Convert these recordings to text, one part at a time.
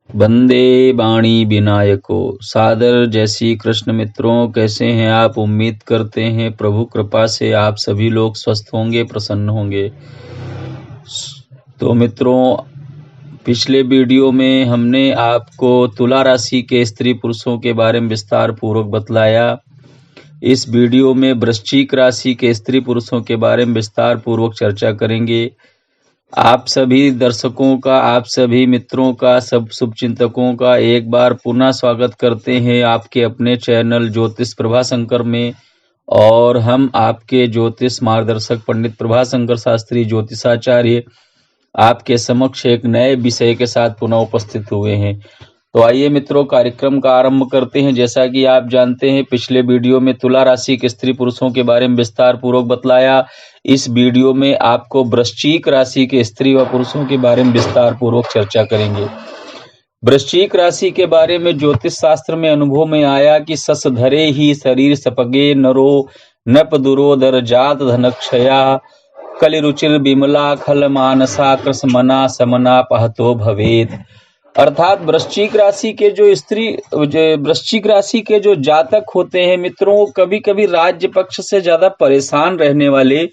वंदे वाणी विनायको। सादर जय श्री कृष्ण। मित्रों, कैसे हैं आप? उम्मीद करते हैं प्रभु कृपा से आप सभी लोग स्वस्थ होंगे, प्रसन्न होंगे। तो मित्रों, पिछले वीडियो में हमने आपको तुला राशि के स्त्री पुरुषों के बारे में विस्तार पूर्वक बतलाया। इस वीडियो में वृश्चिक राशि के स्त्री पुरुषों के बारे में विस्तार पूर्वक चर्चा करेंगे। आप सभी दर्शकों का, आप सभी मित्रों का, सब शुभचिंतकों का एक बार पुनः स्वागत करते हैं आपके अपने चैनल ज्योतिष प्रभाशंकर में। और हम आपके ज्योतिष मार्गदर्शक पंडित प्रभाशंकर शास्त्री ज्योतिषाचार्य आपके समक्ष एक नए विषय के साथ पुनः उपस्थित हुए हैं। तो आइए मित्रों, कार्यक्रम का आरंभ करते हैं। जैसा कि आप जानते हैं, पिछले वीडियो में तुला राशि के स्त्री पुरुषों के बारे में विस्तार पूर्वक बतलाया। इस वीडियो में आपको वृश्चिक राशि के स्त्री व पुरुषों के बारे में विस्तार पूर्वक चर्चा करेंगे। वृश्चिक राशि के बारे में ज्योतिष शास्त्र में अनुभव में आया कि सस धरे ही शरीर सपगे नरो नप दुरोदर जात धनक्षया कलिरुचिर बिमला खल मानसा कृष्मना समना पहतो भवेद। अर्थात वृश्चिक राशि के वृश्चिक राशि के जो जातक होते हैं मित्रों, कभी कभी राज्य पक्ष से ज्यादा परेशान रहने वाले,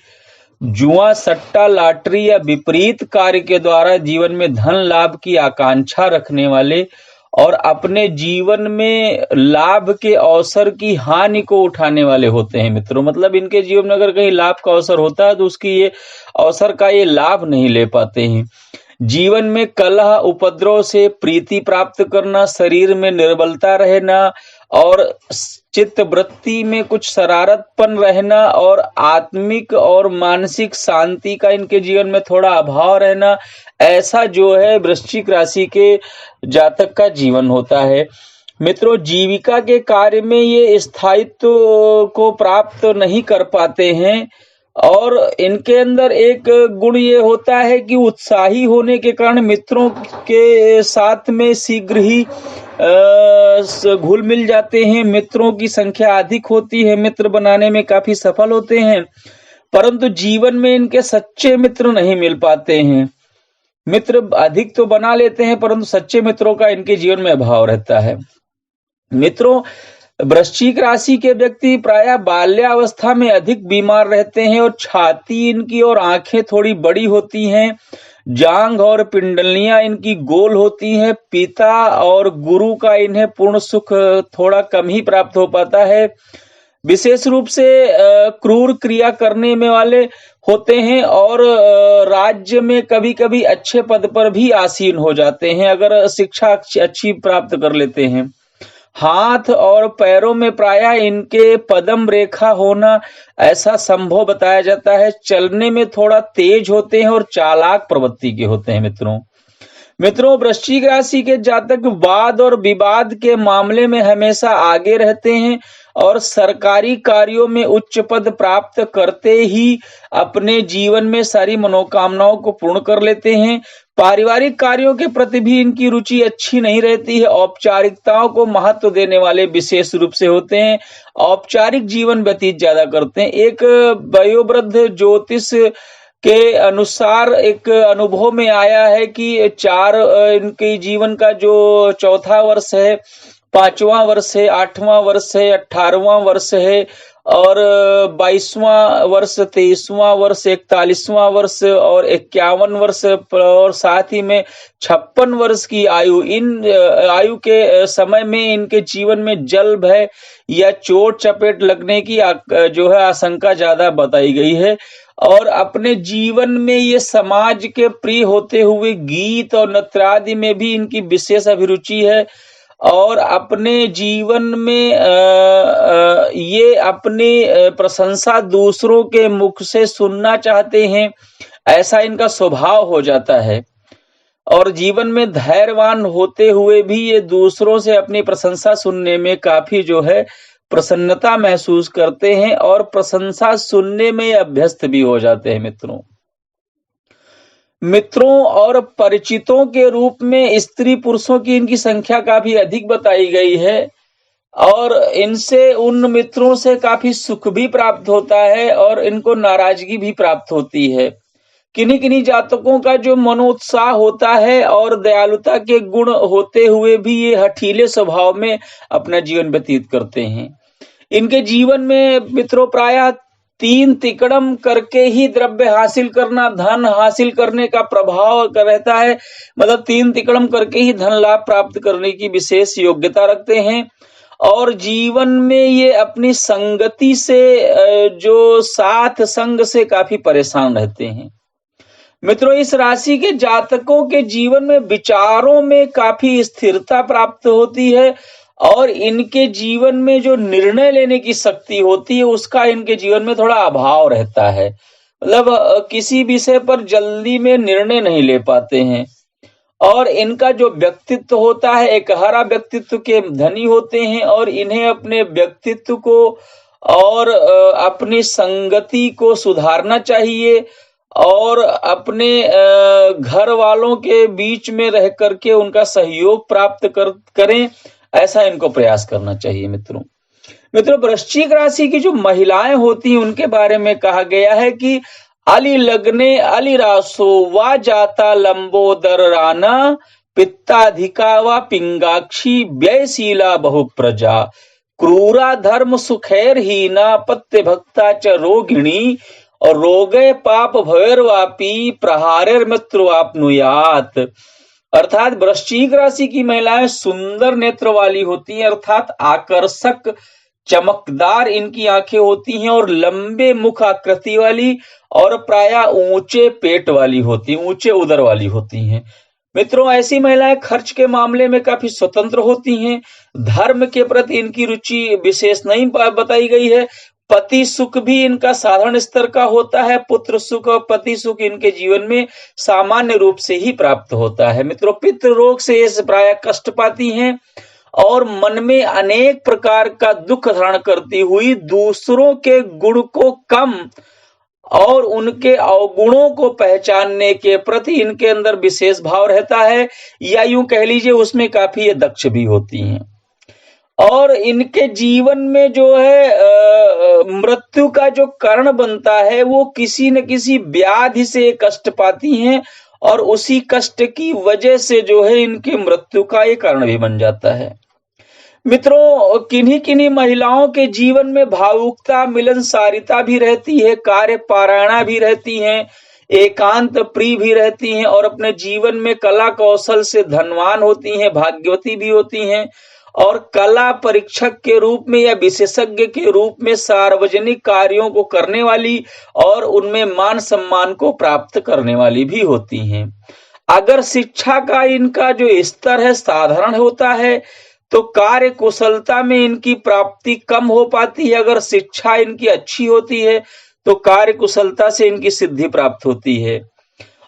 जुआ सट्टा लॉटरी या विपरीत कार्य के द्वारा जीवन में धन लाभ की आकांक्षा रखने वाले और अपने जीवन में लाभ के अवसर की हानि को उठाने वाले होते हैं मित्रों। मतलब इनके जीवन में अगर कहीं लाभ का अवसर होता है तो उसकी ये अवसर का ये लाभ नहीं ले पाते हैं। जीवन में कलह उपद्रव से प्रीति प्राप्त करना, शरीर में निर्बलता रहना और चित्त वृत्ति में कुछ शरारतपन रहना और आत्मिक और मानसिक शांति का इनके जीवन में थोड़ा अभाव रहना, ऐसा जो है वृश्चिक राशि के जातक का जीवन होता है। मित्रों, जीविका के कार्य में ये स्थायित्व को प्राप्त नहीं कर पाते हैं और इनके अंदर एक गुण ये होता है कि उत्साही होने के कारण मित्रों के साथ में शीघ्र ही घुल मिल जाते हैं। मित्रों की संख्या अधिक होती है, मित्र बनाने में काफी सफल होते हैं, परंतु जीवन में इनके सच्चे मित्र नहीं मिल पाते हैं। मित्र अधिक तो बना लेते हैं परंतु सच्चे मित्रों का इनके जीवन में अभाव रहता है। मित्रों, वृश्चिक राशि के व्यक्ति प्रायः बाल्यावस्था में अधिक बीमार रहते हैं और छाती इनकी और आंखें थोड़ी बड़ी होती हैं। जांघ और पिंडलियां इनकी गोल होती हैं। पिता और गुरु का इन्हें पूर्ण सुख थोड़ा कम ही प्राप्त हो पाता है। विशेष रूप से क्रूर क्रिया करने में वाले होते हैं और राज्य में कभी कभी अच्छे पद पर भी आसीन हो जाते हैं अगर शिक्षा अच्छी प्राप्त कर लेते हैं। हाथ और पैरों में प्रायः इनके पदम रेखा होना ऐसा संभव बताया जाता है। चलने में थोड़ा तेज होते हैं और चालाक प्रवृत्ति के होते हैं। मित्रों, वृश्चिक राशि के जातक वाद और विवाद के मामले में हमेशा आगे रहते हैं और सरकारी कार्यों में उच्च पद प्राप्त करते ही अपने जीवन में सारी मनोकामनाओं को पूर्ण कर लेते हैं। पारिवारिक कार्यों के प्रति भी इनकी रुचि अच्छी नहीं रहती है। औपचारिकताओं को महत्व देने वाले विशेष रूप से होते हैं। औपचारिक जीवन व्यतीत ज्यादा करते हैं। एक वयोवृद्ध ज्योतिष के अनुसार एक अनुभव में आया है कि इनके जीवन का जो चौथा वर्ष है, 5वां वर्ष है, 8वां वर्ष है, 18वां वर्ष है और 22वां वर्ष, 23वां वर्ष, 41वां वर्ष और 51 वर्ष और साथ ही में 56 वर्ष की आयु, इन आयु के समय में इनके जीवन में जल भय या चोट चपेट लगने की जो है आशंका ज्यादा बताई गई है। और अपने जीवन में ये समाज के प्रिय होते हुए गीत और नृत्यादि में भी इनकी विशेष अभिरुचि है और अपने जीवन में ये अपनी प्रशंसा दूसरों के मुख से सुनना चाहते हैं, ऐसा इनका स्वभाव हो जाता है। और जीवन में धैर्यवान होते हुए भी ये दूसरों से अपनी प्रशंसा सुनने में काफी जो है प्रसन्नता महसूस करते हैं और प्रशंसा सुनने में अभ्यस्त भी हो जाते हैं। मित्रों और परिचितों के रूप में स्त्री पुरुषों की इनकी संख्या काफी अधिक बताई गई है और इनसे उन मित्रों से काफी सुख भी प्राप्त होता है और इनको नाराजगी भी प्राप्त होती है। किन्हीं किन्हीं जातकों का जो मनोत्साह होता है और दयालुता के गुण होते हुए भी ये हठीले स्वभाव में अपना जीवन व्यतीत करते हैं। इनके जीवन में मित्रों प्रायः 3 तिकड़म करके ही द्रव्य हासिल करना, धन हासिल करने का प्रभाव रहता है। मतलब 3 तिकड़म करके ही धन लाभ प्राप्त करने की विशेष योग्यता रखते हैं और जीवन में ये अपनी संगति से जो साथ संग से काफी परेशान रहते हैं। मित्रों, इस राशि के जातकों के जीवन में विचारों में काफी स्थिरता प्राप्त होती है और इनके जीवन में जो निर्णय लेने की शक्ति होती है उसका इनके जीवन में थोड़ा अभाव रहता है। मतलब किसी विषय पर जल्दी में निर्णय नहीं ले पाते हैं और इनका जो व्यक्तित्व होता है एकहरा व्यक्तित्व के धनी होते हैं और इन्हें अपने व्यक्तित्व को और अपनी संगति को सुधारना चाहिए और अपने घर वालों के बीच में रह करके उनका सहयोग प्राप्त करें, ऐसा इनको प्रयास करना चाहिए। मित्रों, वृश्चिक राशि की जो महिलाएं होती हैं उनके बारे में कहा गया है कि अली लग्ने अली रासो वा जाता लंबोदर राना पित्ताधिका वा पिंगाक्षी व्ययशीला बहुप्रजा क्रूरा धर्म सुखैर हीना पत्य भक्ता च रोगिणी और रोगे पाप भैरवापी प्रहारेर मित्रवापनुयात। अर्थात वृश्चिक राशि की महिलाएं सुंदर नेत्र वाली होती हैं, अर्थात आकर्षक चमकदार इनकी आंखें होती हैं और लंबे मुख आकृति वाली और प्रायः ऊंचे पेट वाली होती हैं, ऊंचे उदर वाली होती हैं। मित्रों, ऐसी महिलाएं खर्च के मामले में काफी स्वतंत्र होती हैं। धर्म के प्रति इनकी रुचि विशेष नहीं बताई गई है। पति सुख भी इनका साधारण स्तर का होता है। पुत्र सुख और पति सुख इनके जीवन में सामान्य रूप से ही प्राप्त होता है। मित्रों, पितृ रोग से ये प्रायः कष्ट पाती हैं और मन में अनेक प्रकार का दुख धारण करती हुई दूसरों के गुण को कम और उनके अवगुणों को पहचानने के प्रति इनके अंदर विशेष भाव रहता है, या यूं कह लीजिए उसमें काफी ये दक्ष भी होती हैं। और इनके जीवन में जो है मृत्यु का जो कारण बनता है वो किसी न किसी व्याधि से कष्ट पाती हैं और उसी कष्ट की वजह से जो है इनकी मृत्यु का ये कारण भी बन जाता है। मित्रों, किन्हीं किन्हीं महिलाओं के जीवन में भावुकता मिलनसारिता भी रहती है, कार्य पारायणा भी रहती हैं, एकांत प्रिय भी रहती हैं और अपने जीवन में कला कौशल से धनवान होती हैं, भाग्यवती भी होती हैं और कला परीक्षक के रूप में या विशेषज्ञ के रूप में सार्वजनिक कार्यों को करने वाली और उनमें मान सम्मान को प्राप्त करने वाली भी होती हैं। अगर शिक्षा का इनका जो स्तर है साधारण होता है तो कार्य कुशलता में इनकी प्राप्ति कम हो पाती है। अगर शिक्षा इनकी अच्छी होती है तो कार्य कुशलता से इनकी सिद्धि प्राप्त होती है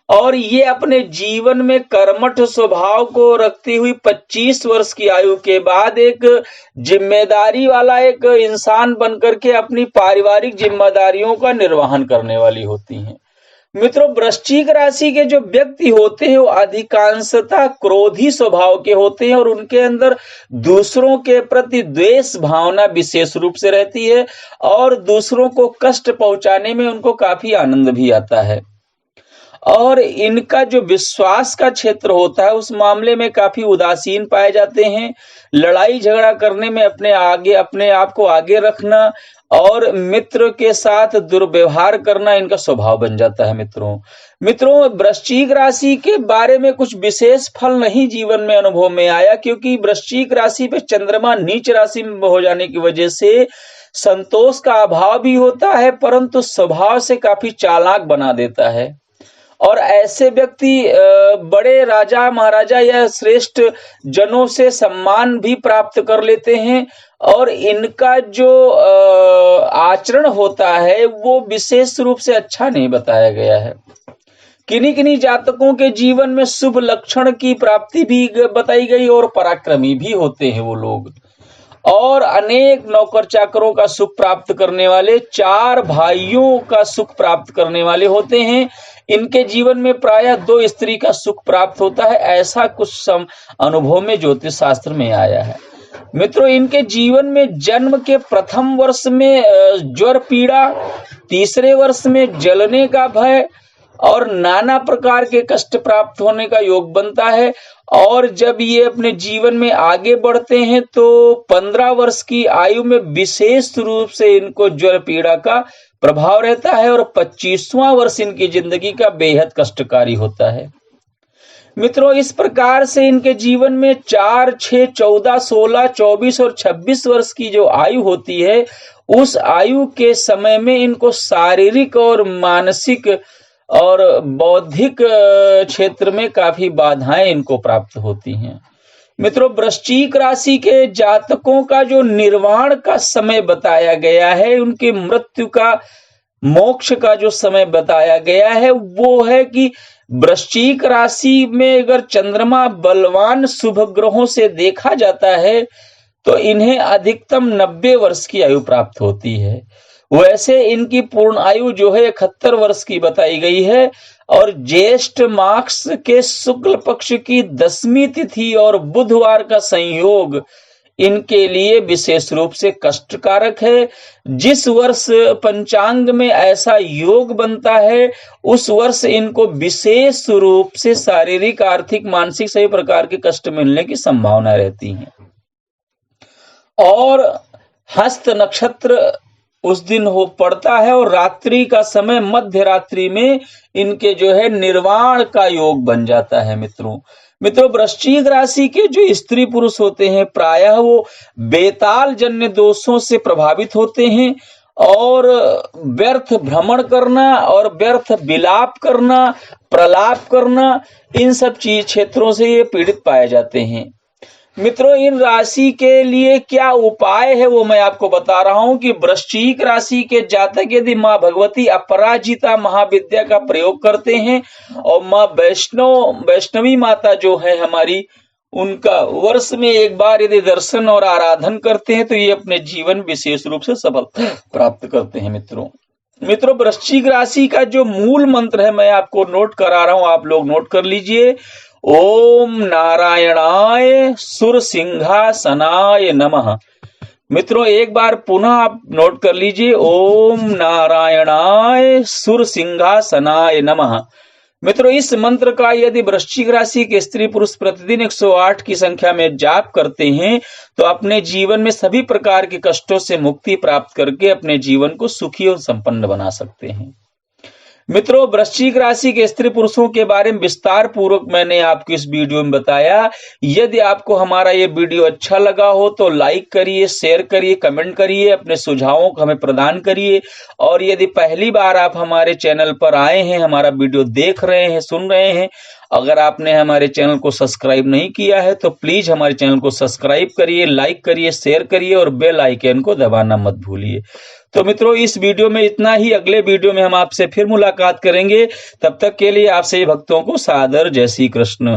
और ये अपने जीवन में कर्मठ स्वभाव को रखती हुई 25 वर्ष की आयु के बाद एक जिम्मेदारी वाला एक इंसान बनकर के अपनी पारिवारिक जिम्मेदारियों का निर्वहन करने वाली होती हैं। मित्रों, वृश्चिक राशि के जो व्यक्ति होते हैं वो अधिकांशतः क्रोधी स्वभाव के होते हैं और उनके अंदर दूसरों के प्रति द्वेष भावना विशेष रूप से रहती है और दूसरों को कष्ट पहुंचाने में उनको काफी आनंद भी आता है और इनका जो विश्वास का क्षेत्र होता है उस मामले में काफी उदासीन पाए जाते हैं। लड़ाई झगड़ा करने में अपने आप को आगे रखना और मित्र के साथ दुर्व्यवहार करना इनका स्वभाव बन जाता है। मित्रों, वृश्चिक राशि के बारे में कुछ विशेष फल नहीं जीवन में अनुभव में आया क्योंकि वृश्चिक राशि पे चंद्रमा नीच राशि में हो जाने की वजह से संतोष का अभाव भी होता है, परंतु स्वभाव से काफी चालाक बना देता है और ऐसे व्यक्ति बड़े राजा महाराजा या श्रेष्ठ जनों से सम्मान भी प्राप्त कर लेते हैं और इनका जो आचरण होता है वो विशेष रूप से अच्छा नहीं बताया गया है। किन्हीं किन्हीं जातकों के जीवन में शुभ लक्षण की प्राप्ति भी बताई गई और पराक्रमी भी होते हैं वो लोग और अनेक नौकर चाकरों का सुख प्राप्त करने वाले, 4 भाइयों का सुख प्राप्त करने वाले होते हैं। इनके जीवन में प्रायः 2 स्त्री का सुख प्राप्त होता है, ऐसा कुछ अनुभव में ज्योतिष शास्त्र में आया है। मित्रों, इनके जीवन में जन्म के प्रथम वर्ष में ज्वर पीड़ा, तीसरे वर्ष में जलने का भय और नाना प्रकार के कष्ट प्राप्त होने का योग बनता है। और जब ये अपने जीवन में आगे बढ़ते हैं तो 15 वर्ष की आयु में विशेष रूप से इनको ज्वर पीड़ा का प्रभाव रहता है और 25वां वर्ष इनकी जिंदगी का बेहद कष्टकारी होता है। मित्रों, इस प्रकार से इनके जीवन में 4, 6, 14, 16, 24 और 26 वर्ष की जो आयु होती है, उस आयु के समय में इनको शारीरिक और मानसिक और बौद्धिक क्षेत्र में काफी बाधाएं इनको प्राप्त होती हैं। मित्रों, वृश्चिक राशि के जातकों का जो निर्वाण का समय बताया गया है, उनकी मृत्यु का, मोक्ष का जो समय बताया गया है, वो है कि वृश्चिक राशि में अगर चंद्रमा बलवान शुभ ग्रहों से देखा जाता है तो इन्हें अधिकतम 90 वर्ष की आयु प्राप्त होती है। वैसे इनकी पूर्ण आयु जो है 71 वर्ष की बताई गई है और ज्येष्ठ मास के शुक्ल पक्ष की 10वीं तिथि और बुधवार का संयोग इनके लिए विशेष रूप से कष्टकारक है। जिस वर्ष पंचांग में ऐसा योग बनता है, उस वर्ष इनको विशेष रूप से शारीरिक, आर्थिक, मानसिक सभी प्रकार के कष्ट मिलने की संभावना रहती है। और हस्त नक्षत्र उस दिन हो पड़ता है और रात्रि का समय मध्य रात्रि में इनके जो है निर्वाण का योग बन जाता है। मित्रों, वृश्चिक राशि के जो स्त्री पुरुष होते हैं प्रायः वो बेताल जन्य दोषों से प्रभावित होते हैं और व्यर्थ भ्रमण करना और व्यर्थ विलाप करना, प्रलाप करना, इन सब क्षेत्रों से ये पीड़ित पाए जाते हैं। मित्रों, इन राशि के लिए क्या उपाय है वो मैं आपको बता रहा हूं कि वृश्चिक राशि के जातक यदि माँ भगवती अपराजिता महाविद्या का प्रयोग करते हैं और माँ वैष्णवी माता जो है हमारी, उनका वर्ष में एक बार यदि दर्शन और आराधन करते हैं तो ये अपने जीवन विशेष रूप से सफलता प्राप्त करते हैं। मित्रों, वृश्चिक राशि का जो मूल मंत्र है मैं आपको नोट करा रहा हूं, आप लोग नोट कर लीजिए। ओम नारायणाय सुरसिंहासनाय नमः। मित्रों, एक बार पुनः आप नोट कर लीजिए, ओम नारायणाय सुरसिंहासनाय नमः। मित्रों, इस मंत्र का यदि वृश्चिक राशि के स्त्री पुरुष प्रतिदिन 108 की संख्या में जाप करते हैं तो अपने जीवन में सभी प्रकार के कष्टों से मुक्ति प्राप्त करके अपने जीवन को सुखी और संपन्न बना सकते हैं। मित्रों, वृश्चिक राशि के स्त्री पुरुषों के बारे में विस्तार पूर्वक मैंने आपको इस वीडियो में बताया। यदि आपको हमारा ये वीडियो अच्छा लगा हो तो लाइक करिए, शेयर करिए, कमेंट करिए, अपने सुझावों को हमें प्रदान करिए। और यदि पहली बार आप हमारे चैनल पर आए हैं, हमारा वीडियो देख रहे हैं, सुन रहे हैं, अगर आपने हमारे चैनल को सब्सक्राइब नहीं किया है तो प्लीज हमारे चैनल को सब्सक्राइब करिए, लाइक करिए, शेयर करिए और बेल आइकन को दबाना मत भूलिए। तो मित्रों, इस वीडियो में इतना ही। अगले वीडियो में हम आपसे फिर मुलाकात करेंगे। तब तक के लिए आप सभी भक्तों को सादर जय श्री कृष्ण।